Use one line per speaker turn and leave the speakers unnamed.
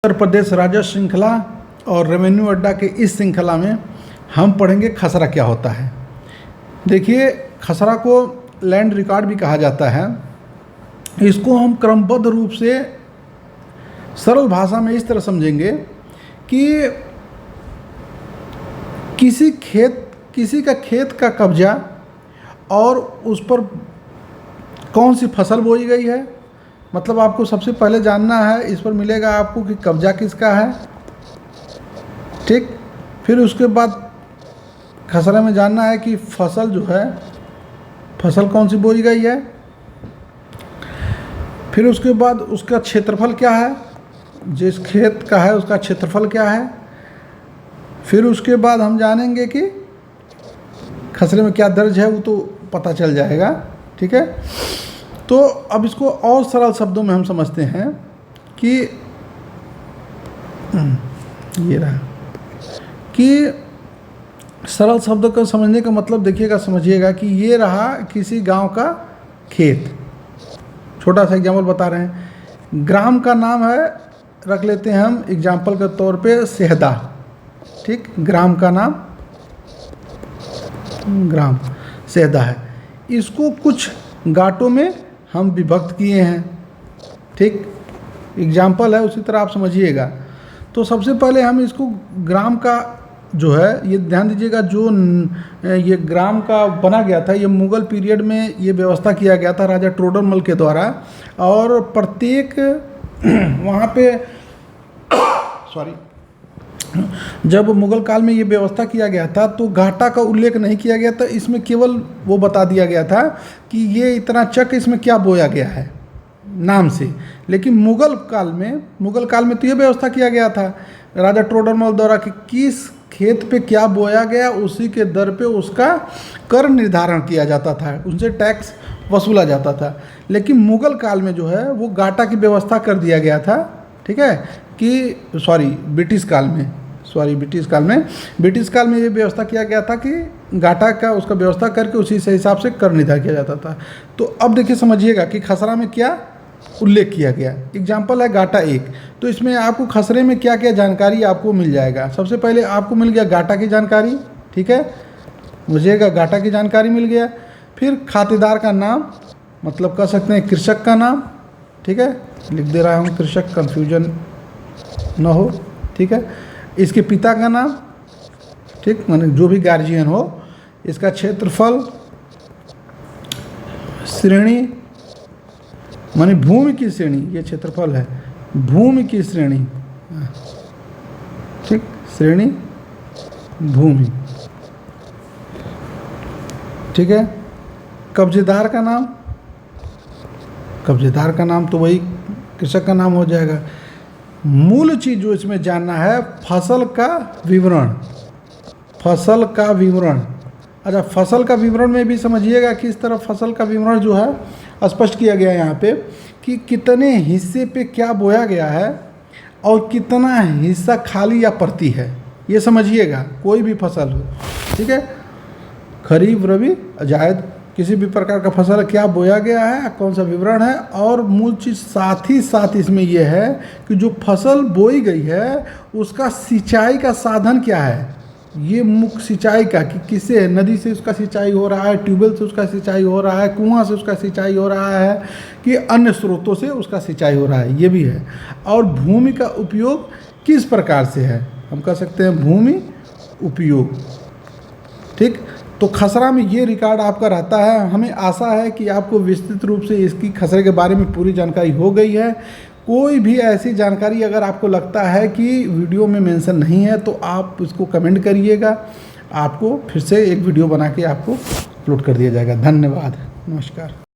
उत्तर प्रदेश राजस्व श्रृंखला और रेवेन्यू अड्डा के इस श्रृंखला में हम पढ़ेंगे खसरा क्या होता है। देखिए, खसरा को लैंड रिकॉर्ड भी कहा जाता है। इसको हम क्रमबद्ध रूप से सरल भाषा में इस तरह समझेंगे कि किसी का खेत का कब्जा और उस पर कौन सी फसल बोई गई है। मतलब आपको सबसे पहले जानना है, इस पर मिलेगा आपको कि कब्जा किसका है, ठीक। फिर उसके बाद खसरा में जानना है कि फसल जो है, फसल कौन सी बोई गई है। फिर उसके बाद उसका क्षेत्रफल क्या है, जिस खेत का है उसका क्षेत्रफल क्या है। फिर उसके बाद हम जानेंगे कि खसरे में क्या दर्ज है, वो तो पता चल जाएगा, ठीक है। तो अब इसको और सरल शब्दों में हम समझते हैं कि ये रहा कि सरल शब्द को समझने का मतलब देखिएगा, समझिएगा कि ये रहा किसी गांव का खेत। छोटा सा एग्जाम्पल बता रहे हैं। ग्राम का नाम है, रख लेते हैं हम एग्जाम्पल के तौर पे सेहदा, ठीक। ग्राम का नाम ग्राम सेहदा है। इसको कुछ गांठों में हम विभक्त किए हैं, ठीक। एग्जाम्पल है, उसी तरह आप समझिएगा। तो सबसे पहले हम इसको ग्राम का जो है, ये ध्यान दीजिएगा, जो ये ग्राम का बना गया था, ये मुग़ल पीरियड में ये व्यवस्था किया गया था राजा टोडरमल के द्वारा। और प्रत्येक वहाँ पे जब मुग़ल काल में ये व्यवस्था किया गया था तो घाटा का उल्लेख नहीं किया गया था। इसमें केवल वो बता दिया गया था कि ये इतना चक इसमें क्या बोया गया है नाम से। लेकिन मुग़ल काल में तो ये व्यवस्था किया गया था राजा टोडरमल द्वारा कि किस खेत पे क्या बोया गया, उसी के दर पे उसका कर निर्धारण किया जाता था, उनसे टैक्स वसूला जाता था। लेकिन मुग़ल काल में जो है वो घाटा की व्यवस्था कर दिया गया था, ठीक है। कि ब्रिटिश काल में ये व्यवस्था किया गया था कि घाटा का उसका व्यवस्था करके उसी से हिसाब से कर निर्धारित किया जाता था। तो अब देखिए, समझिएगा कि खसरा में क्या उल्लेख किया गया। एग्जाम्पल है घाटा 1। तो इसमें आपको खसरे में क्या क्या जानकारी आपको मिल जाएगा। सबसे पहले आपको मिल गया घाटा की जानकारी, ठीक है, मुझेगा घाटा की जानकारी मिल गया। फिर खातेदार का नाम, मतलब कह सकते हैं कृषक का नाम, ठीक है, लिख दे रहा हूँ कृषक, कंफ्यूजन न हो, ठीक है। इसके पिता का नाम, ठीक, माने जो भी गार्जियन हो। इसका क्षेत्रफल, श्रेणी माने भूमि की श्रेणी, ये क्षेत्रफल है, भूमि की श्रेणी, ठीक, श्रेणी भूमि, ठीक है। कब्जेदार का नाम तो वही कृषक का नाम हो जाएगा। मूल चीज़ जो इसमें जानना है, फसल का विवरण। अच्छा, फसल का विवरण में भी समझिएगा कि इस तरह फसल का विवरण जो है स्पष्ट किया गया है यहाँ पे कि कितने हिस्से पे क्या बोया गया है और कितना हिस्सा खाली या परती है, ये समझिएगा। कोई भी फसल हो, ठीक है, खरीफ, रबी, जायद, किसी भी प्रकार का फसल क्या बोया गया है, कौन सा विवरण है। और मूल चीज़ साथ ही साथ इसमें यह है कि जो फसल बोई गई है उसका सिंचाई का साधन क्या है। ये मुख्य सिंचाई का, कि किससे, नदी से उसका सिंचाई हो रहा है, ट्यूबवेल से उसका सिंचाई हो रहा है, कुआं से उसका सिंचाई हो रहा है, कि अन्य स्रोतों से उसका सिंचाई हो रहा है, ये भी है। और भूमि का उपयोग किस प्रकार से है, हम कह सकते हैं भूमि उपयोग, ठीक। तो खसरा में ये रिकॉर्ड आपका रहता है। हमें आशा है कि आपको विस्तृत रूप से इसकी खसरे के बारे में पूरी जानकारी हो गई है। कोई भी ऐसी जानकारी अगर आपको लगता है कि वीडियो में मेंशन नहीं है तो आप इसको कमेंट करिएगा, आपको फिर से एक वीडियो बना के आपको अपलोड कर दिया जाएगा। धन्यवाद, नमस्कार।